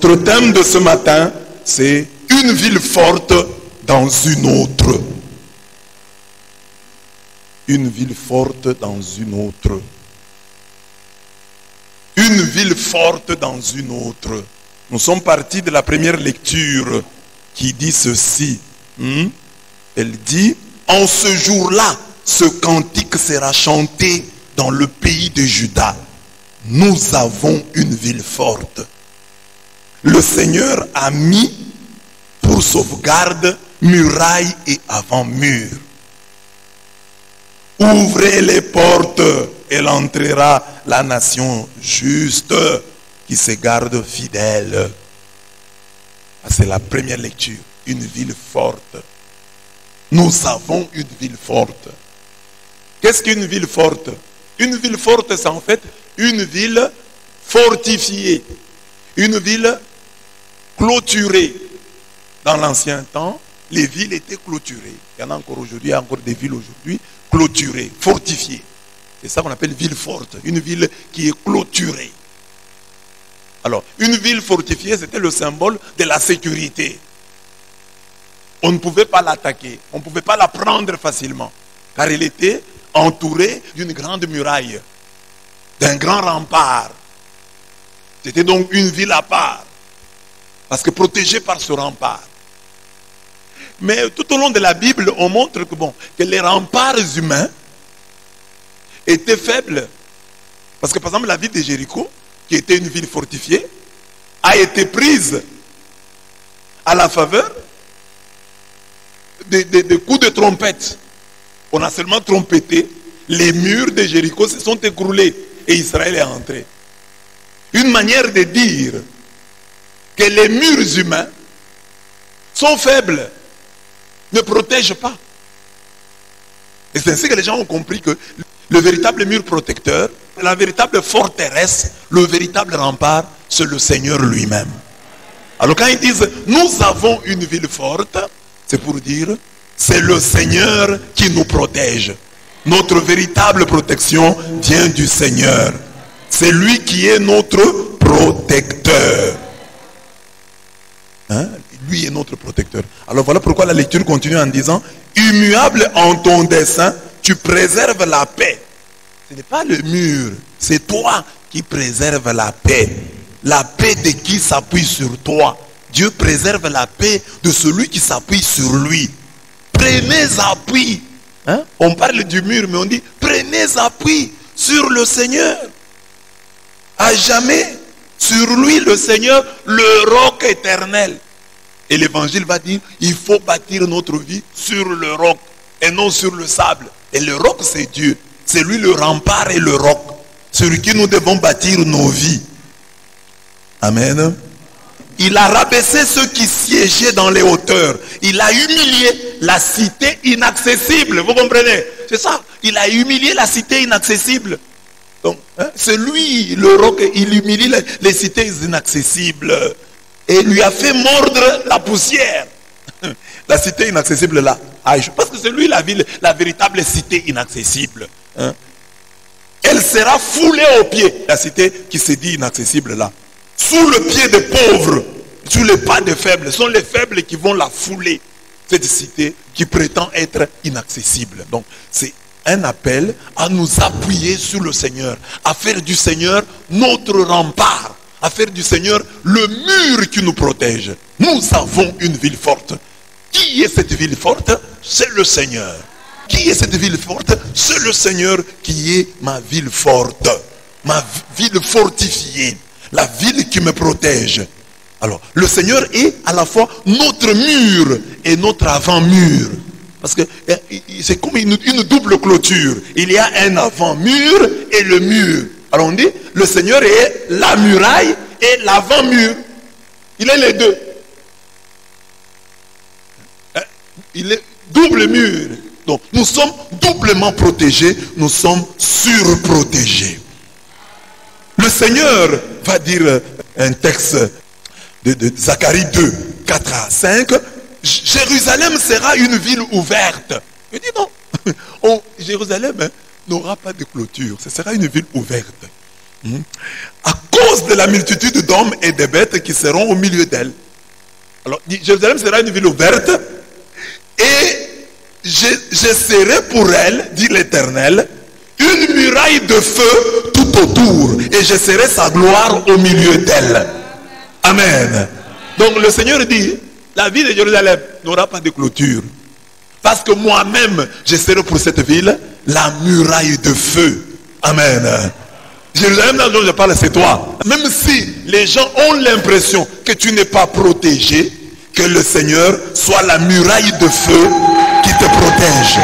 Notre thème de ce matin, c'est une ville forte dans une autre. Une ville forte dans une autre. Une ville forte dans une autre. Nous sommes partis de la première lecture qui dit ceci. Elle dit, en ce jour-là, ce cantique sera chanté dans le pays de Juda. Nous avons une ville forte. Le Seigneur a mis pour sauvegarde murailles et avant-murs. Ouvrez les portes, elle entrera la nation juste qui se garde fidèle. C'est la première lecture. Une ville forte. Nous avons une ville forte. Qu'est-ce qu'une ville forte? Une ville forte, c'est en fait une ville fortifiée. Une ville clôturée. Dans l'ancien temps, les villes étaient clôturées. Il y en a encore aujourd'hui, il y a encore des villes aujourd'hui clôturées, fortifiées. C'est ça qu'on appelle ville forte. Une ville qui est clôturée. Alors, une ville fortifiée, c'était le symbole de la sécurité. On ne pouvait pas l'attaquer. On ne pouvait pas la prendre facilement. Car elle était entourée d'une grande muraille. D'un grand rempart. C'était donc une ville à part. Parce que protégée par ce rempart. Mais tout au long de la Bible, on montre que les remparts humains étaient faibles. Parce que par exemple, la ville de Jéricho, qui était une ville fortifiée, a été prise à la faveur des coups de trompette. On a seulement trompetté, les murs de Jéricho se sont écroulés et Israël est entré. Une manière de dire que les murs humains sont faibles, ne protègent pas. Et c'est ainsi que les gens ont compris que le véritable mur protecteur, la véritable forteresse, le véritable rempart, c'est le Seigneur lui-même. Alors quand ils disent, nous avons une ville forte, c'est pour dire, c'est le Seigneur qui nous protège. Notre véritable protection vient du Seigneur. C'est lui qui est notre protecteur. Lui est notre protecteur. Alors voilà pourquoi la lecture continue en disant, immuable en ton dessein, tu préserves la paix. Ce n'est pas le mur, c'est toi qui préserves la paix. La paix de qui s'appuie sur toi. Dieu préserve la paix de celui qui s'appuie sur lui. Prenez appui. On parle du mur, mais on dit, prenez appui sur le Seigneur. À jamais, sur lui, le Seigneur, le roc éternel. Et l'évangile va dire, il faut bâtir notre vie sur le roc et non sur le sable. Et le roc, c'est Dieu. C'est lui le rempart et le roc sur qui nous devons bâtir nos vies. Amen. Il a rabaissé ceux qui siégeaient dans les hauteurs. Il a humilié la cité inaccessible. Vous comprenez? C'est ça. Il a humilié la cité inaccessible. Donc, c'est lui, le roc, il humilie les cités inaccessibles. Et lui a fait mordre la poussière. La cité inaccessible là. Parce que c'est lui la ville, la véritable cité inaccessible. Elle sera foulée aux pieds. La cité qui se dit inaccessible là. Sous le pied des pauvres, sous les pas des faibles. Ce sont les faibles qui vont la fouler. Cette cité qui prétend être inaccessible. Donc c'est un appel à nous appuyer sur le Seigneur. À faire du Seigneur notre rempart. À faire du Seigneur le mur qui nous protège. Nous avons une ville forte. Qui est cette ville forte? C'est le Seigneur. Qui est cette ville forte? C'est le Seigneur qui est ma ville forte. Ma ville fortifiée. La ville qui me protège. Alors, le Seigneur est à la fois notre mur et notre avant-mur. Parce que c'est comme une double clôture. Il y a un avant-mur et le mur. Alors on dit, le Seigneur est la muraille et l'avant-mur. Il est les deux. Il est double mur. Donc nous sommes doublement protégés, nous sommes surprotégés. Le Seigneur va dire un texte de Zacharie 2, 4 à 5. Jérusalem sera une ville ouverte. Je dis non. Jérusalem n'aura pas de clôture. Ce sera une ville ouverte. À cause de la multitude d'hommes et de bêtes qui seront au milieu d'elle. Alors, Jérusalem sera une ville ouverte, et je serai pour elle, dit l'Éternel, une muraille de feu tout autour, et je serai sa gloire au milieu d'elle. Amen. Donc le Seigneur dit, la ville de Jérusalem n'aura pas de clôture, parce que moi-même, je serai pour cette ville la muraille de feu. Amen. Jérusalem dont je parle, c'est toi. Même si les gens ont l'impression que tu n'es pas protégé, que le Seigneur soit la muraille de feu qui te protège.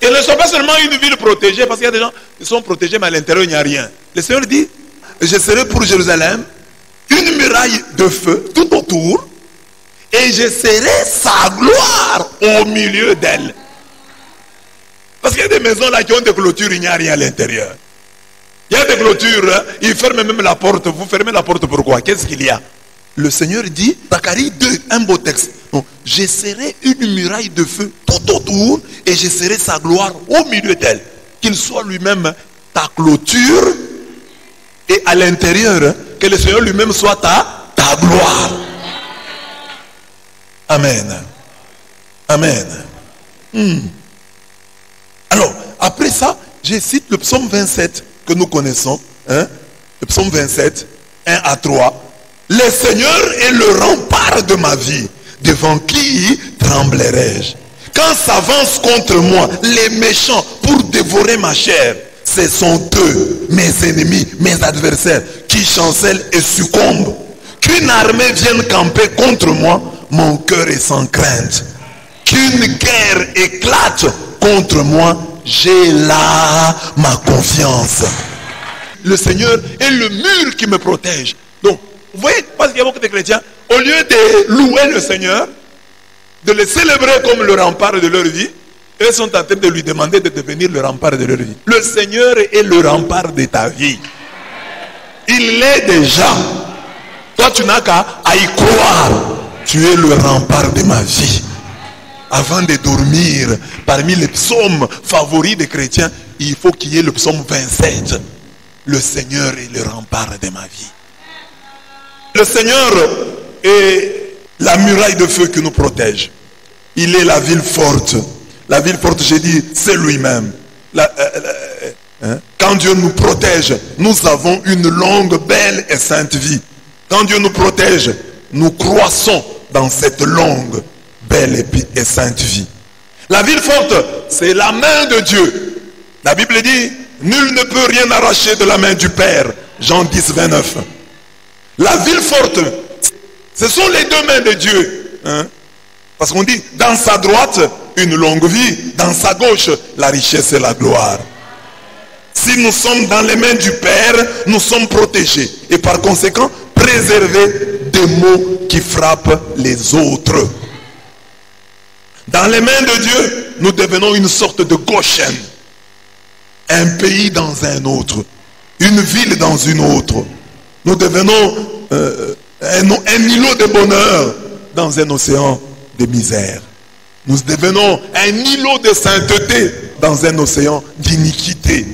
Et ne soit pas seulement une ville protégée, parce qu'il y a des gens qui sont protégés, mais à l'intérieur, il n'y a rien. Le Seigneur dit, je serai pour Jérusalem une muraille de feu tout autour, et je serai sa gloire au milieu d'elle. Parce qu'il y a des maisons là qui ont des clôtures, il n'y a rien à l'intérieur. Il y a des clôtures, ils ferment même la porte. Vous fermez la porte pourquoi? Qu'est-ce qu'il y a? Le Seigneur dit, Zacharie 2, un beau texte. Donc, je serai une muraille de feu tout autour, et je serai sa gloire au milieu d'elle. Qu'il soit lui-même ta clôture, et à l'intérieur, que le Seigneur lui-même soit ta gloire. Amen. Amen. Alors, après ça, je cite le psaume 27 que nous connaissons. Le psaume 27, 1 à 3. Le Seigneur est le rempart de ma vie. Devant qui tremblerai-je? Quand s'avancent contre moi les méchants pour dévorer ma chair, ce sont eux, mes ennemis, mes adversaires, qui chancellent et succombent. Qu'une armée vienne camper contre moi, mon cœur est sans crainte. Qu'une guerre éclate contre moi, j'ai là ma confiance. Le Seigneur est le mur qui me protège. Donc, vous voyez, parce qu'il y a beaucoup de chrétiens, au lieu de louer le Seigneur, de le célébrer comme le rempart de leur vie, eux sont en train de lui demander de devenir le rempart de leur vie. Le Seigneur est le rempart de ta vie. Il l'est déjà. Toi, tu n'as qu'à y croire. Tu es le rempart de ma vie. Avant de dormir, parmi les psaumes favoris des chrétiens, il faut qu'il y ait le psaume 27. Le Seigneur est le rempart de ma vie. Le Seigneur est la muraille de feu qui nous protège. Il est la ville forte. La ville forte, j'ai dit, c'est lui-même. Quand Dieu nous protège, nous avons une longue, belle et sainte vie. Quand Dieu nous protège, nous croissons dans cette longue, belle et sainte vie. La ville forte, c'est la main de Dieu. La Bible dit, nul ne peut rien arracher de la main du Père. Jean 10, 29. La ville forte, ce sont les deux mains de Dieu. Parce qu'on dit, dans sa droite, une longue vie. Dans sa gauche, la richesse et la gloire. Si nous sommes dans les mains du Père, nous sommes protégés. Et par conséquent, préservés des maux qui frappent les autres. Dans les mains de Dieu, nous devenons une sorte de Goshen. Un pays dans un autre. Une ville dans une autre. Nous devenons un îlot de bonheur dans un océan de misère. Nous devenons un îlot de sainteté dans un océan d'iniquité.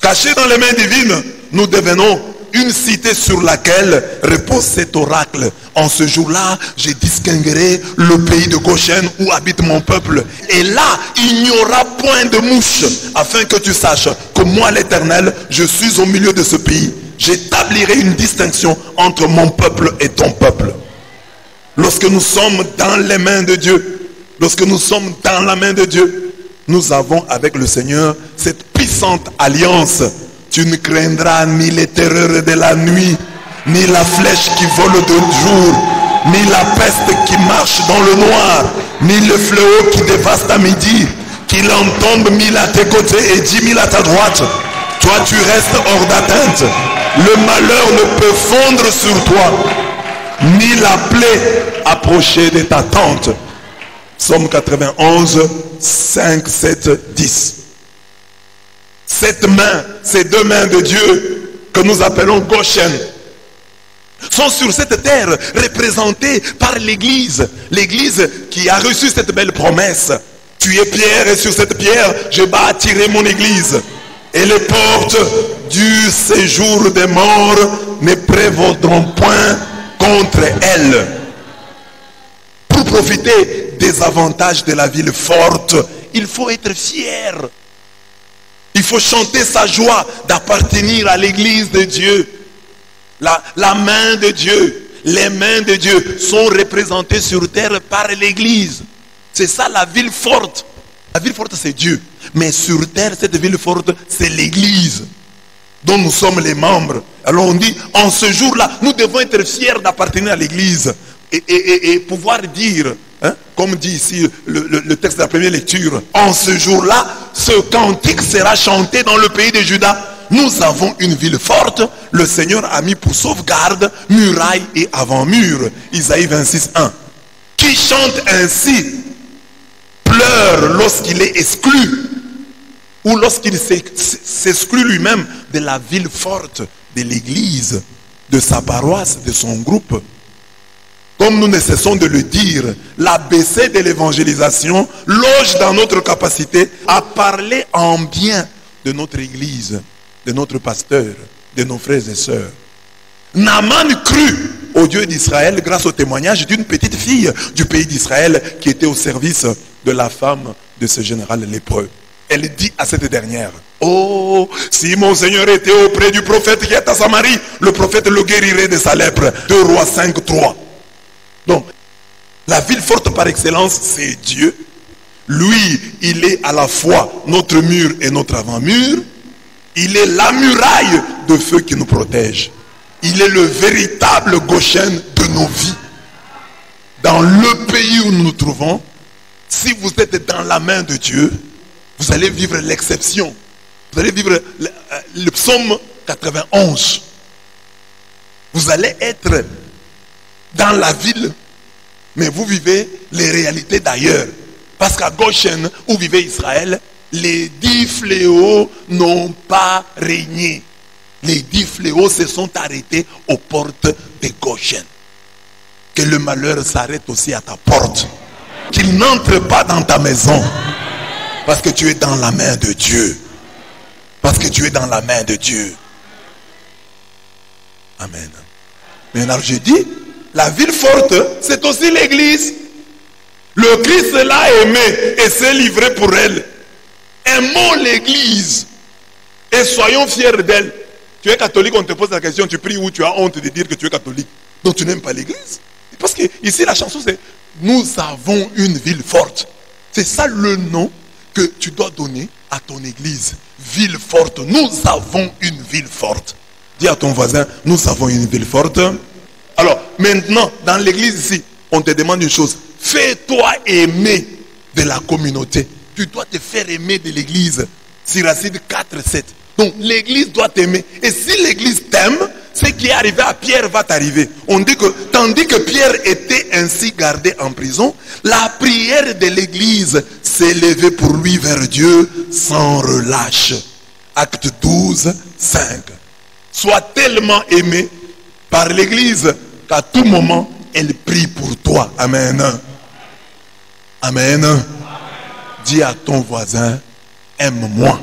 Cachés dans les mains divines, nous devenons une cité sur laquelle repose cet oracle. En ce jour-là, je distinguerai le pays de Goshen où habite mon peuple. Et là, il n'y aura point de mouche, afin que tu saches que moi, l'Éternel, je suis au milieu de ce pays. J'établirai une distinction entre mon peuple et ton peuple. Lorsque nous sommes dans les mains de Dieu, lorsque nous sommes dans la main de Dieu, nous avons avec le Seigneur cette puissante alliance. Tu ne craindras ni les terreurs de la nuit, ni la flèche qui vole de jour, ni la peste qui marche dans le noir, ni le fléau qui dévaste à midi, qu'il en tombe 1000 à tes côtés et 10 000 à ta droite. Toi, tu restes hors d'atteinte. Le malheur ne peut fondre sur toi, ni la plaie approcher de ta tente. Psaume 91, 5, 7, 10. Cette main, ces deux mains de Dieu, que nous appelons Goshen, sont sur cette terre représentées par l'Église. L'Église qui a reçu cette belle promesse. Tu es pierre et sur cette pierre, je bâtirai mon Église. Et les portes du séjour des morts ne prévaudront point contre elle. Pour profiter des avantages de la ville forte, il faut être fier. Il faut chanter sa joie d'appartenir à l'église de Dieu. La main de Dieu, les mains de Dieu sont représentées sur terre par l'église. C'est ça la ville forte. La ville forte c'est Dieu. Mais sur terre, cette ville forte, c'est l'église dont nous sommes les membres. Alors on dit, en ce jour-là, nous devons être fiers d'appartenir à l'église. Et pouvoir dire, hein, comme dit ici le texte de la première lecture, en ce jour-là, ce cantique sera chanté dans le pays de Juda. Nous avons une ville forte, le Seigneur a mis pour sauvegarde murailles et avant-murs. Isaïe 26:1. Qui chante ainsi pleure lorsqu'il est exclu, ou lorsqu'il s'exclut lui-même de la ville forte, de l'église, de sa paroisse, de son groupe. Comme nous ne cessons de le dire, l'ABC de l'évangélisation loge dans notre capacité à parler en bien de notre église, de notre pasteur, de nos frères et sœurs. Naaman crut au Dieu d'Israël grâce au témoignage d'une petite fille du pays d'Israël qui était au service de la femme de ce général lépreux. Elle dit à cette dernière, oh, si mon Seigneur était auprès du prophète qui est à Samarie, le prophète le guérirait de sa lèpre. 2 Rois 5:3. Donc, la ville forte par excellence, c'est Dieu. Lui, il est à la fois notre mur et notre avant-mur. Il est la muraille de feu qui nous protège. Il est le véritable Goshen de nos vies. Dans le pays où nous nous trouvons, si vous êtes dans la main de Dieu, vous allez vivre l'exception. Vous allez vivre le psaume 91. Vous allez être dans la ville, mais vous vivez les réalités d'ailleurs. Parce qu'à Goshen, où vivait Israël, les 10 fléaux n'ont pas régné. Les 10 fléaux se sont arrêtés aux portes de Goshen. Que le malheur s'arrête aussi à ta porte. Qu'il n'entre pas dans ta maison. Parce que tu es dans la main de Dieu. Parce que tu es dans la main de Dieu. Amen. Maintenant je dis, la ville forte, c'est aussi l'église. Le Christ l'a aimée et s'est livré pour elle. Aimons l'église et soyons fiers d'elle. Tu es catholique, on te pose la question, tu pries où tu as honte de dire que tu es catholique. Donc tu n'aimes pas l'église. Parce que ici la chanson c'est nous avons une ville forte. C'est ça le nom que tu dois donner à ton église. Ville forte. Nous avons une ville forte. Dis à ton voisin, nous avons une ville forte. Alors maintenant, dans l'église ici, on te demande une chose. Fais-toi aimer de la communauté. Tu dois te faire aimer de l'église. Siracide 4:7. Donc l'église doit t'aimer. Et si l'église t'aime, ce qui est arrivé à Pierre va t'arriver. On dit que tandis que Pierre était ainsi gardé en prison, la prière de l'église s'élevait pour lui vers Dieu sans relâche. Acte 12:5. Sois tellement aimé par l'église qu'à tout moment elle prie pour toi. Amen. Amen. Dis à ton voisin, aime-moi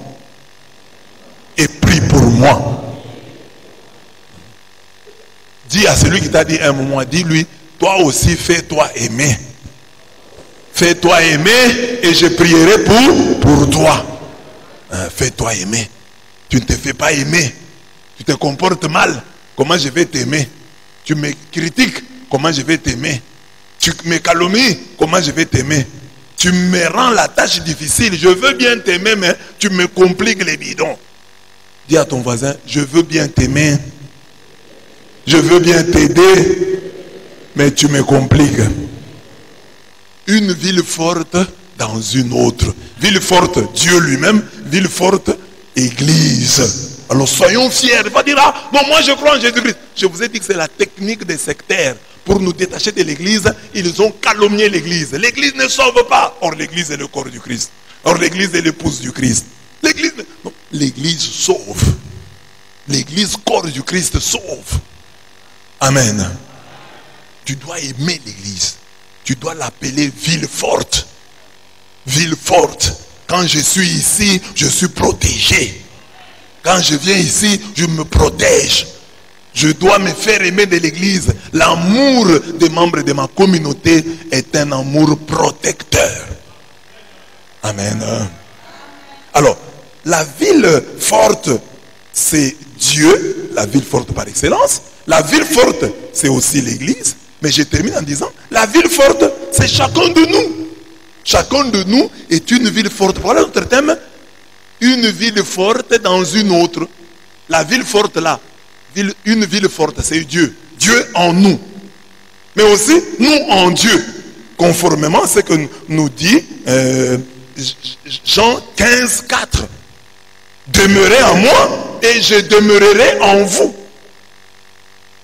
et prie pour moi. Dis à celui qui t'a dit aime-moi, dis-lui, toi aussi fais-toi aimer. Fais-toi aimer et je prierai pour toi. Fais-toi aimer. Tu ne te fais pas aimer. Tu te comportes mal. Comment je vais t'aimer? Tu me critiques. Comment je vais t'aimer? Tu me calomnies. Comment je vais t'aimer? Tu me rends la tâche difficile. Je veux bien t'aimer, mais tu me compliques les bidons. Dis à ton voisin, je veux bien t'aimer. Je veux bien t'aider, mais tu me compliques. Une ville forte dans une autre. Ville forte, Dieu lui-même. Ville forte, Église. Alors soyons fiers. Ne pas dire, ah, non, moi je crois en Jésus-Christ. Je vous ai dit que c'est la technique des sectaires. Pour nous détacher de l'église, ils ont calomnié l'église. L'église ne sauve pas. Or l'église est le corps du Christ. Or l'église est l'épouse du Christ. L'église sauve. L'église corps du Christ sauve. Amen. Tu dois aimer l'église. Tu dois l'appeler ville forte. Ville forte. Quand je suis ici, je suis protégé. Quand je viens ici, je me protège. Je dois me faire aimer de l'église. L'amour des membres de ma communauté est un amour protecteur. Amen. Alors, la ville forte, c'est Dieu, la ville forte par excellence. La ville forte, c'est aussi l'église. Mais je termine en disant, la ville forte, c'est chacun de nous. Chacun de nous est une ville forte. Voilà notre thème. Une ville forte dans une autre. La ville forte là, une ville forte, c'est Dieu. Dieu en nous. Mais aussi, nous en Dieu. Conformément à ce que nous dit Jean 15, 4. Demeurez en moi et je demeurerai en vous.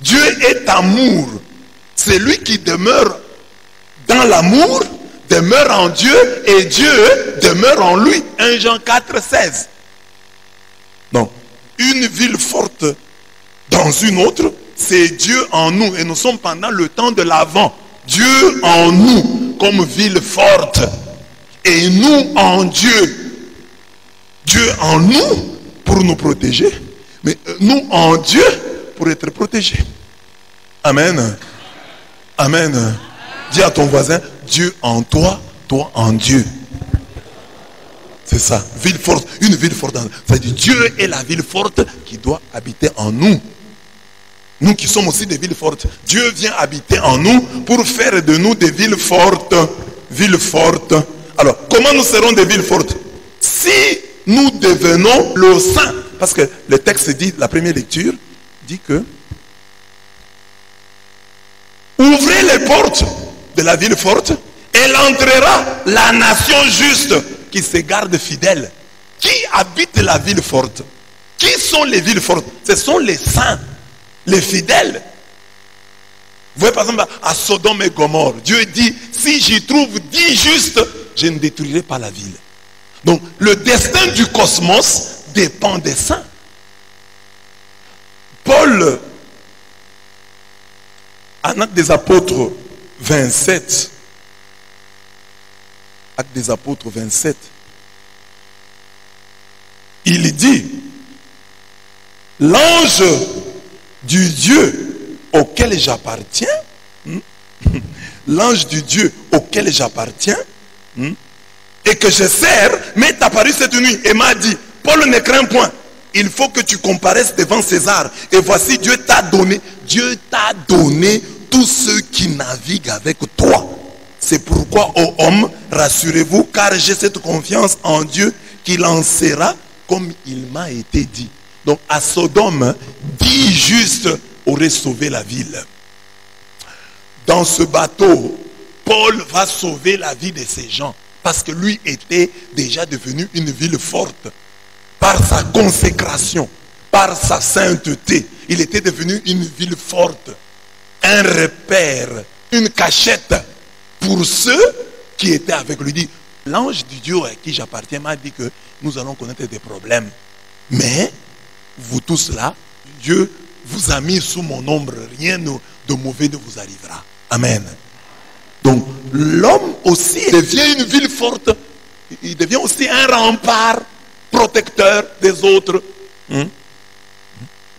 Dieu est amour. C'est lui qui demeure dans l'amour, demeure en Dieu et Dieu demeure en lui. 1 Jean 4, 16. Donc, une ville forte dans une autre, c'est Dieu en nous. Et nous sommes pendant le temps de l'Avent. Dieu en nous comme ville forte. Et nous en Dieu. Dieu en nous pour nous protéger. Mais nous en Dieu pour être protégés. Amen. Amen. Dis à ton voisin, Dieu en toi, toi en Dieu. C'est ça. Ville forte. Une ville forte. C'est-à-dire Dieu est la ville forte qui doit habiter en nous. Nous qui sommes aussi des villes fortes. Dieu vient habiter en nous pour faire de nous des villes fortes. Villes fortes. Alors, comment nous serons des villes fortes? Si nous devenons le saint. Parce que le texte dit, la première lecture, dit que ouvrez les portes de la ville forte, elle entrera la nation juste qui se garde fidèle. Qui habite la ville forte? Qui sont les villes fortes? Ce sont les saints, les fidèles. Vous voyez par exemple à Sodome et Gomorrhe, Dieu dit, si j'y trouve 10 justes, je ne détruirai pas la ville. Donc le destin du cosmos dépend des saints. Paul, en Actes des Apôtres 27, Actes des Apôtres 27, il dit, l'ange du Dieu auquel j'appartiens, l'ange du Dieu auquel j'appartiens, et que je sers, m'est apparu cette nuit et m'a dit, Paul, ne crains point, il faut que tu comparaisses devant César. Et voici, Dieu t'a donné tous ceux qui naviguent avec toi. C'est pourquoi, ô homme, rassurez-vous, car j'ai cette confiance en Dieu qu'il en sera comme il m'a été dit. Donc à Sodome, 10 justes auraient sauvé la ville. Dans ce bateau, Paul va sauver la vie de ces gens. Parce que lui était déjà devenu une ville forte. Par sa consécration, par sa sainteté, il était devenu une ville forte. Un repère, une cachette pour ceux qui étaient avec lui. Dit, l'ange du Dieu à qui j'appartiens m'a dit que nous allons connaître des problèmes. Mais, vous tous là, Dieu vous a mis sous mon ombre. Rien de mauvais ne vous arrivera. Amen. Donc, l'homme aussi devient une ville forte. Il devient aussi un rempart protecteur des autres.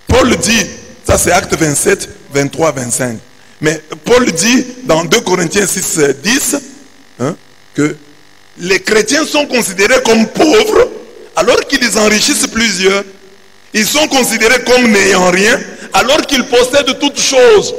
Paul dit, ça c'est Acte 27, 23, 25. Mais Paul dit dans 2 Corinthiens 6, 10, que les chrétiens sont considérés comme pauvres alors qu'ils enrichissent plusieurs. Ils sont considérés comme n'ayant rien alors qu'ils possèdent toutes choses.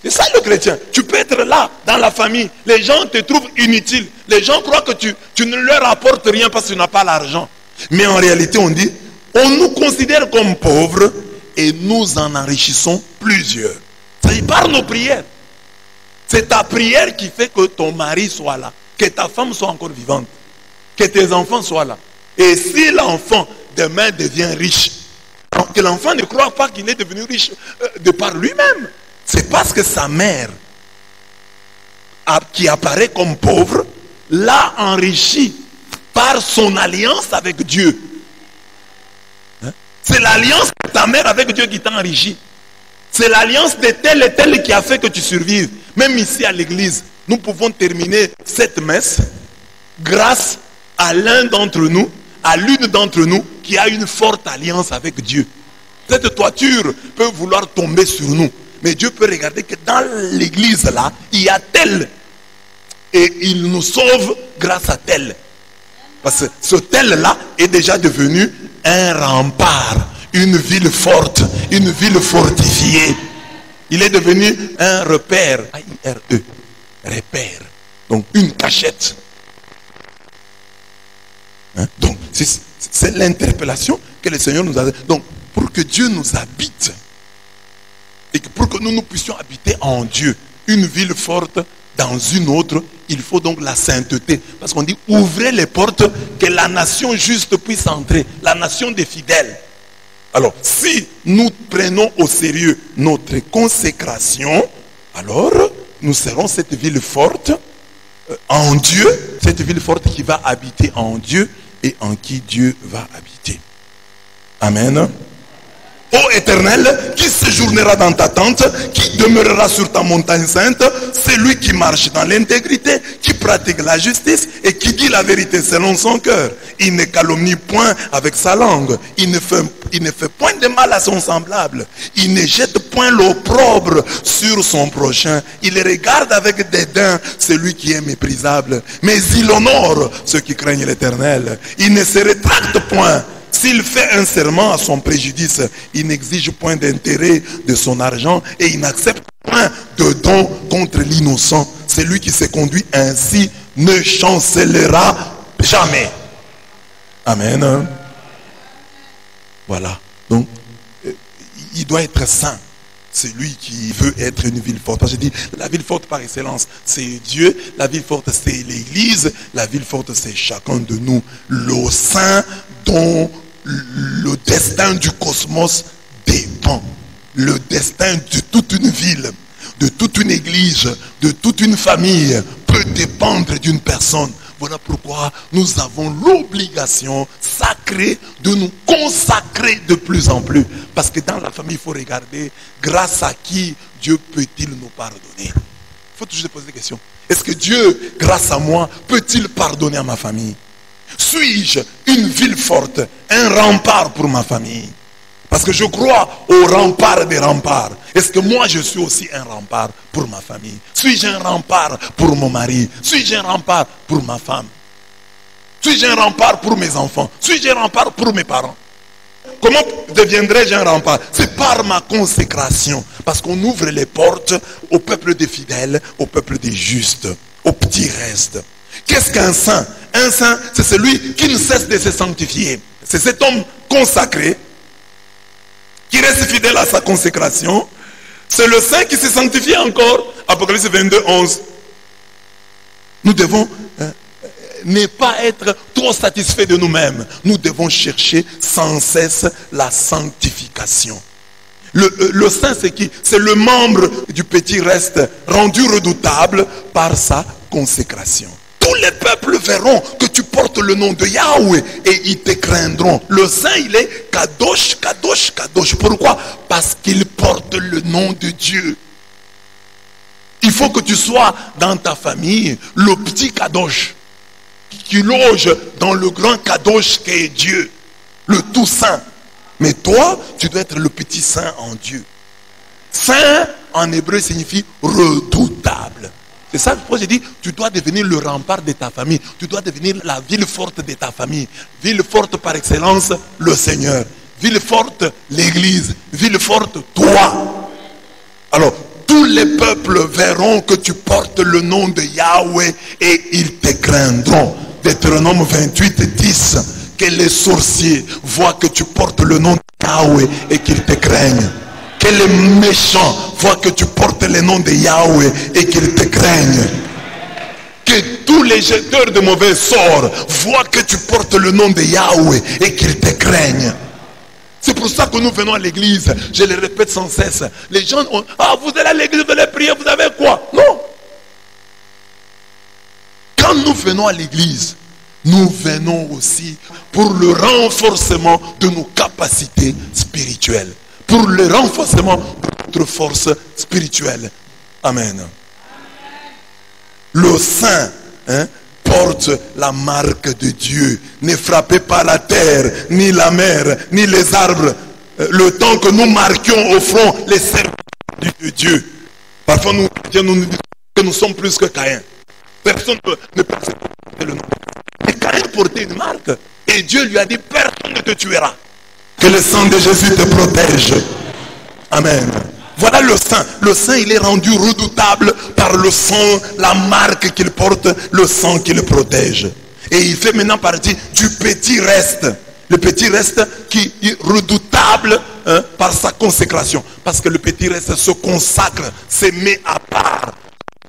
C'est ça le chrétien. Tu peux être là, dans la famille. Les gens te trouvent inutile. Les gens croient que tu ne leur apportes rien parce que tu n'as pas l'argent. Mais en réalité, on dit, on nous considère comme pauvres et nous en enrichissons plusieurs. C'est par nos prières. C'est ta prière qui fait que ton mari soit là, que ta femme soit encore vivante, que tes enfants soient là. Et si l'enfant demain devient riche, que l'enfant ne croit pas qu'il est devenu riche de par lui-même. C'est parce que sa mère, qui apparaît comme pauvre, l'a enrichi par son alliance avec Dieu. C'est l'alliance de ta mère avec Dieu qui t'a enrichi. C'est l'alliance de tel et tel qui a fait que tu survives. Même ici à l'église, nous pouvons terminer cette messe grâce à l'un d'entre nous, à l'une d'entre nous, qui a une forte alliance avec Dieu. Cette toiture peut vouloir tomber sur nous. Mais Dieu peut regarder que dans l'église là, il y a tel. Et il nous sauve grâce à tel. Parce que ce tel là est déjà devenu un rempart, une ville forte, une ville fortifiée. Il est devenu un repère. A-I-R-E. Repère. Donc une cachette. Hein? Donc c'est l'interpellation que le Seigneur nous a donnée. Donc pour que Dieu nous habite et que pour que nous puissions habiter en Dieu, une ville forte dans une autre, il faut donc la sainteté. Parce qu'on dit ouvrez les portes que la nation juste puisse entrer, la nation des fidèles. Alors si nous prenons au sérieux notre consécration, alors nous serons cette ville forte en Dieu, cette ville forte qui va habiter en Dieu et en qui Dieu va habiter. Amen. Ô Éternel, qui séjournera dans ta tente, qui demeurera sur ta montagne sainte, c'est lui qui marche dans l'intégrité, qui pratique la justice et qui dit la vérité selon son cœur. Il ne calomnie point avec sa langue, il ne fait point de mal à son semblable, il ne jette point l'opprobre sur son prochain, il regarde avec dédain celui qui est méprisable, mais il honore ceux qui craignent l'Éternel. Il ne se rétracte point. S'il fait un serment à son préjudice, il n'exige point d'intérêt de son argent et il n'accepte point de don contre l'innocent. Celui qui se conduit ainsi ne chancellera jamais. Amen. Voilà. Donc, il doit être saint. C'est lui qui veut être une ville forte. Je dis, la ville forte par excellence, c'est Dieu. La ville forte, c'est l'Église. La ville forte, c'est chacun de nous. Le saint dont le destin du cosmos dépend. Le destin de toute une ville, de toute une église, de toute une famille peut dépendre d'une personne. Voilà pourquoi nous avons l'obligation sacrée de nous consacrer de plus en plus. Parce que dans la famille, il faut regarder grâce à qui Dieu peut-il nous pardonner. Il faut toujours se poser des questions. Est-ce que Dieu, grâce à moi, peut-il pardonner à ma famille? Suis-je une ville forte, un rempart pour ma famille? Parce que je crois au rempart des remparts. Est-ce que moi je suis aussi un rempart pour ma famille? Suis-je un rempart pour mon mari? Suis-je un rempart pour ma femme? Suis-je un rempart pour mes enfants? Suis-je un rempart pour mes parents? Comment deviendrai-je un rempart? C'est par ma consécration. Parce qu'on ouvre les portes au peuple des fidèles, au peuple des justes, au petit reste. Qu'est-ce qu'un saint? Un saint, c'est celui qui ne cesse de se sanctifier. C'est cet homme consacré qui reste fidèle à sa consécration. C'est le saint qui se sanctifie encore. Apocalypse 22, 11. Nous devons ne pas être trop satisfaits de nous-mêmes. Nous devons chercher sans cesse la sanctification. Le saint, c'est qui? C'est le membre du petit reste rendu redoutable par sa consécration. Tous les peuples verront que tu portes le nom de Yahweh et ils te craindront. Le saint, il est Kadosh, Kadosh, Kadosh. Pourquoi? Parce qu'il porte le nom de Dieu. Il faut que tu sois dans ta famille le petit Kadosh qui loge dans le grand Kadosh qui est Dieu, le tout saint. Mais toi, tu dois être le petit saint en Dieu. Saint en hébreu signifie redoutable. C'est ça pourquoi j'ai dit, tu dois devenir le rempart de ta famille. Tu dois devenir la ville forte de ta famille. Ville forte par excellence, le Seigneur. Ville forte, l'Église. Ville forte, toi. Alors, tous les peuples verront que tu portes le nom de Yahweh et ils te craindront. Deutéronome 28, 10. Que les sorciers voient que tu portes le nom de Yahweh et qu'ils te craignent. Que les méchants voient que tu portes le nom de Yahweh et qu'ils te craignent. Que tous les jeteurs de mauvais sorts voient que tu portes le nom de Yahweh et qu'ils te craignent. C'est pour ça que nous venons à l'église. Je le répète sans cesse. Les gens ont, ah, vous allez à l'église, vous allez prier, vous avez quoi? Non. Quand nous venons à l'église, nous venons aussi pour le renforcement de nos capacités spirituelles. Pour le renforcement de notre force spirituelle. Amen. Le saint porte la marque de Dieu. Ne frappez pas la terre, ni la mer, ni les arbres. Le temps que nous marquions au front les serviteurs de Dieu. Parfois nous disons que nous sommes plus que Caïn. Personne ne peut accepter le nom. Mais Caïn portait une marque. Et Dieu lui a dit, personne ne te tuera. Que le sang de Jésus te protège. Amen. Voilà le saint. Le saint, il est rendu redoutable par le sang, la marque qu'il porte, le sang qui le protège. Et il fait maintenant partie du petit reste. Le petit reste qui est redoutable par sa consécration. Parce que le petit reste se consacre, se met à part.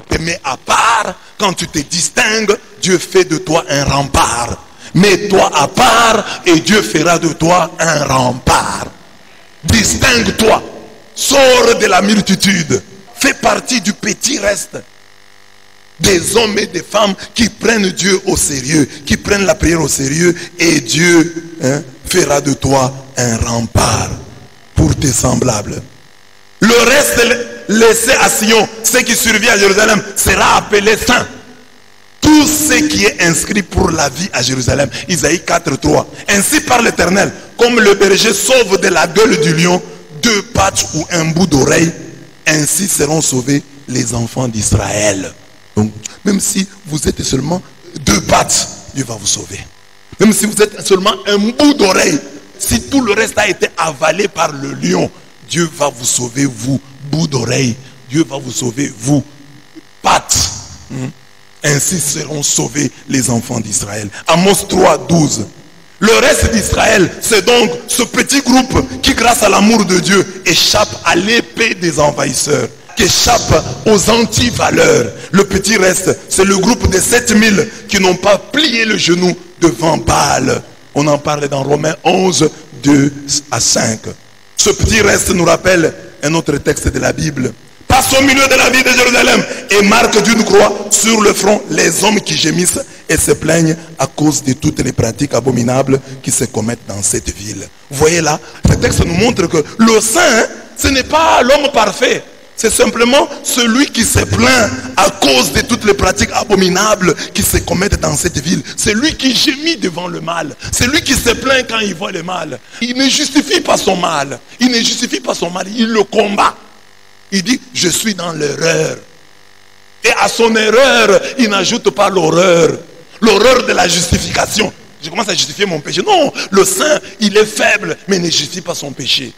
Te met à part, quand tu te distingues, Dieu fait de toi un rempart. Mets-toi à part et Dieu fera de toi un rempart. Distingue-toi. Sors de la multitude. Fais partie du petit reste. Des hommes et des femmes qui prennent Dieu au sérieux, qui prennent la prière au sérieux, et Dieu fera de toi un rempart pour tes semblables. Le reste laissé à Sion, ce qui survit à Jérusalem, sera appelé saint. Tout ce qui est inscrit pour la vie à Jérusalem. Isaïe 4:3. Ainsi parle l'Éternel, comme le berger sauve de la gueule du lion 2 pattes ou un bout d'oreille, ainsi seront sauvés les enfants d'Israël. Donc, même si vous êtes seulement 2 pattes, Dieu va vous sauver. Même si vous êtes seulement un bout d'oreille, si tout le reste a été avalé par le lion, Dieu va vous sauver, vous, bout d'oreille. Dieu va vous sauver, vous, pattes. Ainsi seront sauvés les enfants d'Israël. Amos 3:12. Le reste d'Israël, c'est donc ce petit groupe qui, grâce à l'amour de Dieu, échappe à l'épée des envahisseurs, qui échappe aux anti-valeurs. Le petit reste, c'est le groupe des 7000 qui n'ont pas plié le genou devant Baal. On en parle dans Romains 11:2-5. Ce petit reste nous rappelle un autre texte de la Bible. Passe au milieu de la ville de Jérusalem et marque d'une croix sur le front les hommes qui gémissent et se plaignent à cause de toutes les pratiques abominables qui se commettent dans cette ville. Vous voyez là, ce texte nous montre que le saint, ce n'est pas l'homme parfait. C'est simplement celui qui se plaint à cause de toutes les pratiques abominables qui se commettent dans cette ville. C'est lui qui gémit devant le mal. C'est lui qui se plaint quand il voit le mal. Il ne justifie pas son mal. Il ne justifie pas son mal. Il le combat. Il dit, je suis dans l'erreur. Et à son erreur, il n'ajoute pas l'horreur. L'horreur de la justification. Je commence à justifier mon péché. Non, le saint, il est faible, mais ne justifie pas son péché.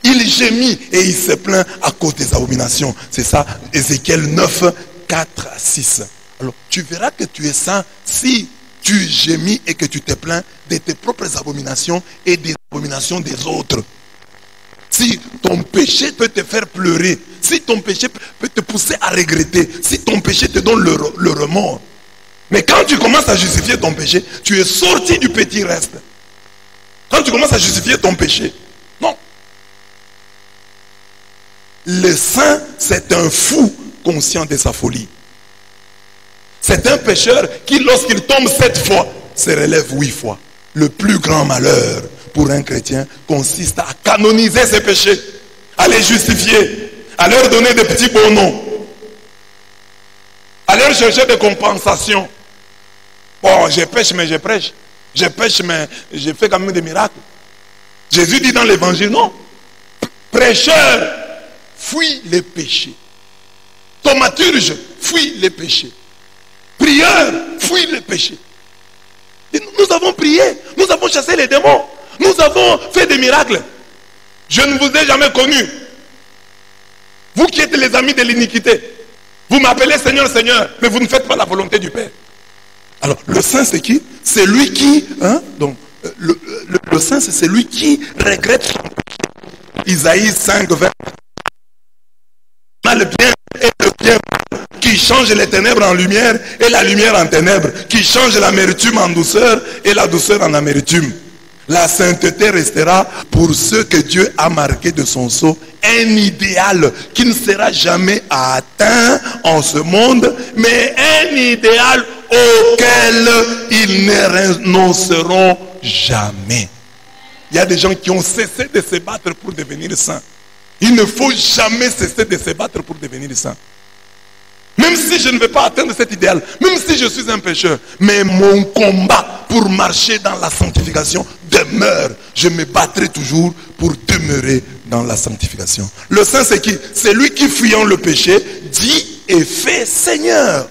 Il gémit et il se plaint à cause des abominations. C'est ça, Ézéchiel 9:4-6. Alors, tu verras que tu es saint si tu gémis et que tu te plains de tes propres abominations et des abominations des autres. Si ton péché peut te faire pleurer, si ton péché peut te pousser à regretter, si ton péché te donne le remords. Mais quand tu commences à justifier ton péché, tu es sorti du petit reste. Quand tu commences à justifier ton péché, non. Le saint, c'est un fou conscient de sa folie. C'est un pécheur qui, lorsqu'il tombe 7 fois, se relève 8 fois. Le plus grand malheur pour un chrétien consiste à canoniser ses péchés, à les justifier, à leur donner des petits beaux noms, à leur chercher des compensations. Bon, je pêche mais je prêche. Je pêche mais je fais quand même des miracles. Jésus dit dans l'évangile, non. Prêcheur, fuis les péchés. Thaumaturge, fuis les péchés. Prieur, fuis les péchés. Et nous avons prié, nous avons chassé les démons, nous avons fait des miracles. Je ne vous ai jamais connu. Vous qui êtes les amis de l'iniquité, vous m'appelez Seigneur, Seigneur, mais vous ne faites pas la volonté du Père. Alors, le saint c'est qui? C'est lui qui, donc, le saint c'est celui qui regrette son péché. Isaïe 5:20. Le bien et le bien, qui change les ténèbres en lumière et la lumière en ténèbres, qui change l'amertume en douceur et la douceur en amertume. La sainteté restera pour ceux que Dieu a marqués de son sceau un idéal qui ne sera jamais atteint en ce monde, mais un idéal auquel ils ne renonceront jamais. Il y a des gens qui ont cessé de se battre pour devenir saints. Il ne faut jamais cesser de se battre pour devenir saint. Même si je ne vais pas atteindre cet idéal, même si je suis un pécheur, mais mon combat pour marcher dans la sanctification demeure. Je me battrai toujours pour demeurer dans la sanctification. Le saint, c'est qui? C'est lui qui, fuyant le péché, dit et fait Seigneur.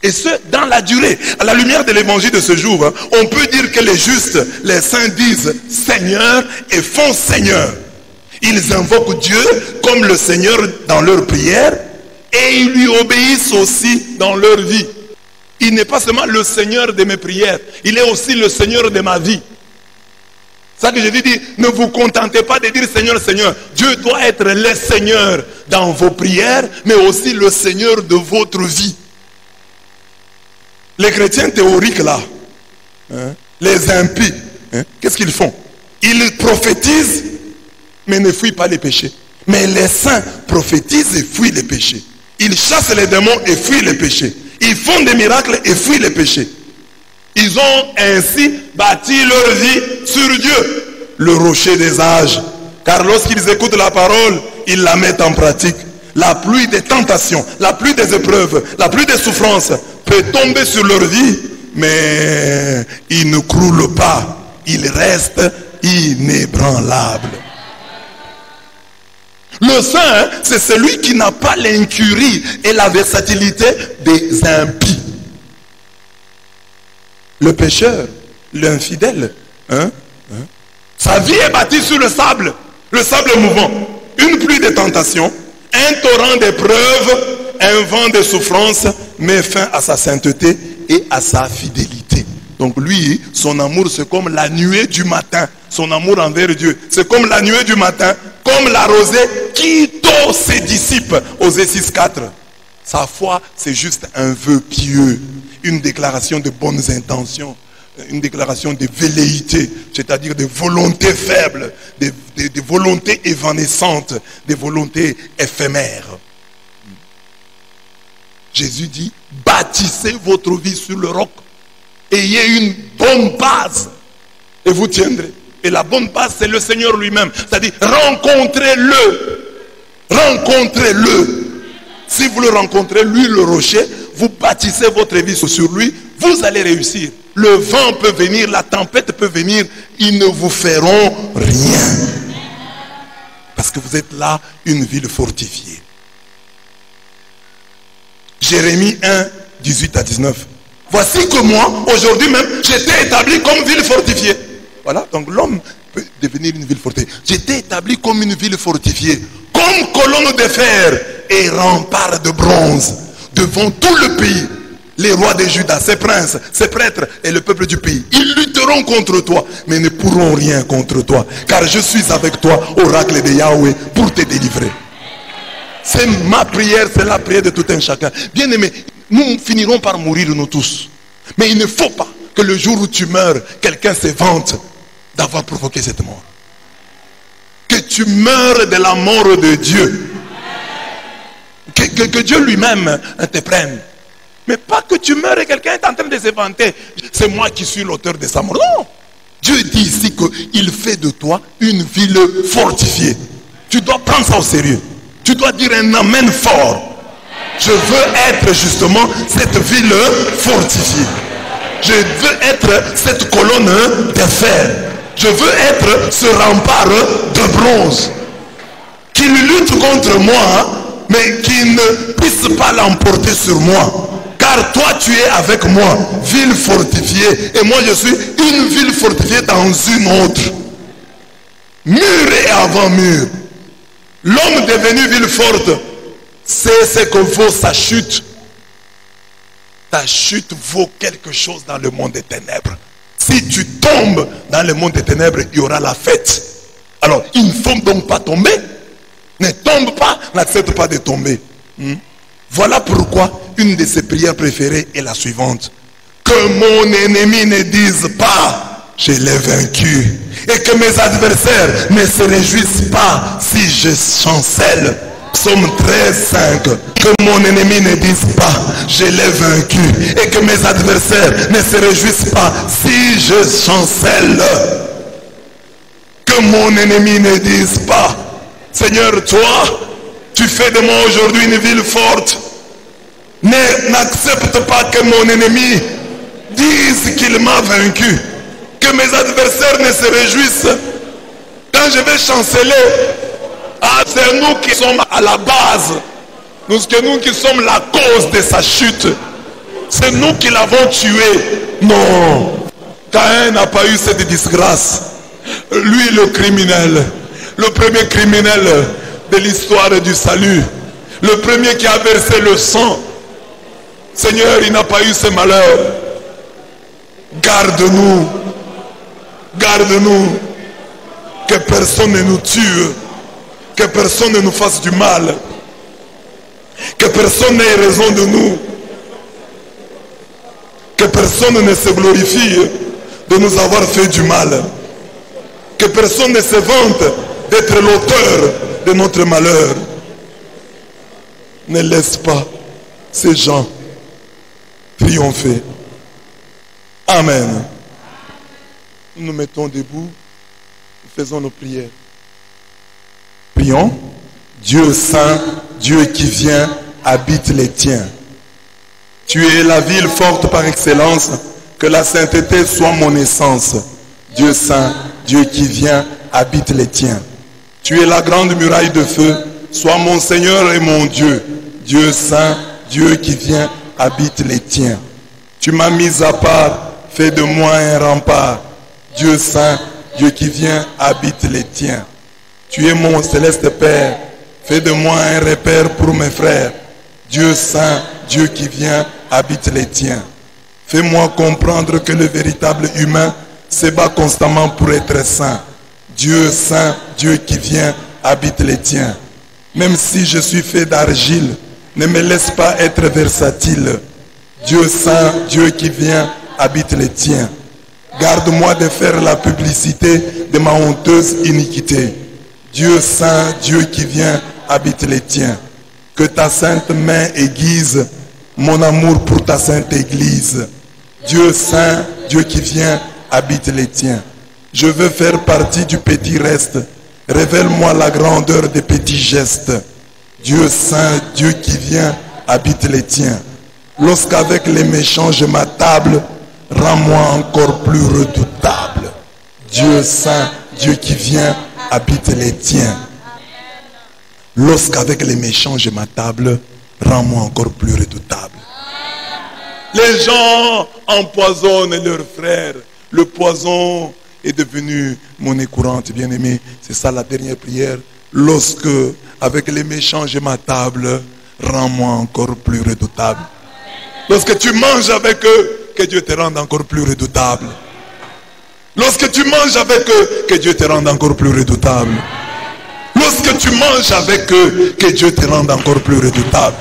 Et ce, dans la durée. À la lumière de l'évangile de ce jour, hein, on peut dire que les justes, les saints disent Seigneur et font Seigneur. Ils invoquent Dieu comme le Seigneur dans leur prière et ils lui obéissent aussi dans leur vie. Il n'est pas seulement le Seigneur de mes prières, il est aussi le Seigneur de ma vie. C'est ça que je dis, ne vous contentez pas de dire Seigneur, Seigneur. Dieu doit être le Seigneur dans vos prières, mais aussi le Seigneur de votre vie. Les chrétiens théoriques là, hein, les impies, hein, qu'est-ce qu'ils font? Ils prophétisent, mais ne fuient pas les péchés. Mais les saints prophétisent et fuient les péchés. Ils chassent les démons et fuient les péchés. Ils font des miracles et fuient les péchés. Ils ont ainsi bâti leur vie sur Dieu, le rocher des âges. Car lorsqu'ils écoutent la parole, ils la mettent en pratique. La pluie des tentations, la pluie des épreuves, la pluie des souffrances peut tomber sur leur vie, mais ils ne croulent pas. Ils restent inébranlables. Le saint, c'est celui qui n'a pas l'incurie et la versatilité des impies. Le pécheur, l'infidèle, sa vie est bâtie sur le sable mouvant. Une pluie de tentations, un torrent d'épreuves, un vent de souffrance met fin à sa sainteté et à sa fidélité. Donc lui, son amour, c'est comme la nuée du matin. Son amour envers Dieu, c'est comme la nuée du matin, comme la rosée qui tord ses disciples. Osée 6,4. Sa foi, c'est juste un vœu pieux, une déclaration de bonnes intentions, une déclaration de velléité, c'est-à-dire de volontés faibles, de volontés évanescentes, de volontés éphémères. Jésus dit, bâtissez votre vie sur le roc, ayez une bonne base et vous tiendrez. Et la bonne base, c'est le Seigneur lui-même. C'est-à-dire, rencontrez-le. Rencontrez-le. Si vous le rencontrez, lui le rocher, vous bâtissez votre vie sur lui, vous allez réussir. Le vent peut venir, la tempête peut venir, ils ne vous feront rien. Parce que vous êtes là, une ville fortifiée. Jérémie 1, 18 à 19. Voici que moi, aujourd'hui même, j'étais établi comme ville fortifiée. Voilà, donc l'homme peut devenir une ville fortifiée. J'étais établi comme une ville fortifiée, comme colonne de fer et rempart de bronze, devant tout le pays. Les rois de Juda, ses princes, ses prêtres et le peuple du pays, ils lutteront contre toi, mais ne pourront rien contre toi, car je suis avec toi, oracle de Yahweh, pour te délivrer. C'est ma prière, c'est la prière de tout un chacun. Bien aimé, nous finirons par mourir nous tous. Mais il ne faut pas que le jour où tu meurs, quelqu'un se vante d'avoir provoqué cette mort. Que tu meurs de la mort de Dieu. Que Dieu lui-même te prenne. Mais pas que tu meurs et quelqu'un est en train de se vanter. C'est moi qui suis l'auteur de sa mort. Non. Dieu dit ici qu'il fait de toi une ville fortifiée. Tu dois prendre ça au sérieux. Tu dois dire un amen fort. Je veux être justement cette ville fortifiée. Je veux être cette colonne de fer. Je veux être ce rempart de bronze. Qu'il lutte contre moi, mais qu'il ne puisse pas l'emporter sur moi. Car toi tu es avec moi, ville fortifiée. Et moi je suis une ville fortifiée dans une autre. Mur et avant-mur. L'homme devenu ville forte, c'est ce que vaut sa chute. Ta chute vaut quelque chose dans le monde des ténèbres. Si tu tombes dans le monde des ténèbres, il y aura la fête. Alors, il ne faut donc pas tomber. Ne tombe pas, n'accepte pas de tomber. Voilà pourquoi une de ses prières préférées est la suivante. Que mon ennemi ne dise pas, je l'ai vaincu. Et que mes adversaires ne se réjouissent pas si je chancelle. Psaume 13, 5. Que mon ennemi ne dise pas, je l'ai vaincu. Et que mes adversaires ne se réjouissent pas si je chancelle. Que mon ennemi ne dise pas, Seigneur, toi, tu fais de moi aujourd'hui une ville forte. N'accepte pas que mon ennemi dise qu'il m'a vaincu. Que mes adversaires ne se réjouissent. Quand je vais chanceler, ah, c'est nous qui sommes à la base. Nous qui sommes la cause de sa chute. C'est nous qui l'avons tué. Non. Caïn n'a pas eu cette disgrâce. Lui, le criminel. Le premier criminel de l'histoire du salut. Le premier qui a versé le sang. Seigneur, il n'a pas eu ce malheur. Garde-nous. Garde-nous. Que personne ne nous tue. Que personne ne nous fasse du mal. Que personne n'ait raison de nous. Que personne ne se glorifie de nous avoir fait du mal. Que personne ne se vante d'être l'auteur de notre malheur. Ne laisse pas ces gens triompher. Amen. Nous nous mettons debout. Nous faisons nos prières. Prions. Dieu saint, Dieu qui vient, habite les tiens. Tu es la ville forte par excellence, que la sainteté soit mon essence. Dieu saint, Dieu qui vient, habite les tiens. Tu es la grande muraille de feu, sois mon Seigneur et mon Dieu. Dieu saint, Dieu qui vient, habite les tiens. Tu m'as mis à part, fais de moi un rempart. Dieu saint, Dieu qui vient, habite les tiens. Tu es mon céleste Père, fais de moi un repère pour mes frères. Dieu saint, Dieu qui vient, habite les tiens. Fais-moi comprendre que le véritable humain se bat constamment pour être saint. Dieu saint, Dieu qui vient, habite les tiens. Même si je suis fait d'argile, ne me laisse pas être versatile. Dieu saint, Dieu qui vient, habite les tiens. Garde-moi de faire la publicité de ma honteuse iniquité. Dieu saint, Dieu qui vient, habite les tiens. Que ta sainte main aiguise mon amour pour ta sainte église. Dieu saint, Dieu qui vient, habite les tiens. Je veux faire partie du petit reste. Révèle-moi la grandeur des petits gestes. Dieu saint, Dieu qui vient, habite les tiens. Lorsqu'avec les méchants je m'attable, rends-moi encore plus redoutable. Dieu saint, Dieu qui vient, habite les tiens. Lorsqu'avec les méchants je m'attable, rends-moi encore plus redoutable. Les gens empoisonnent leurs frères. Le poison est devenu monnaie courante, bien-aimé. C'est ça la dernière prière. Lorsque, avec les méchants je m'attable, rends-moi encore plus redoutable. Lorsque tu manges avec eux, que Dieu te rende encore plus redoutable. Lorsque tu manges avec eux, que Dieu te rende encore plus redoutable. Lorsque tu manges avec eux, que Dieu te rende encore plus redoutable.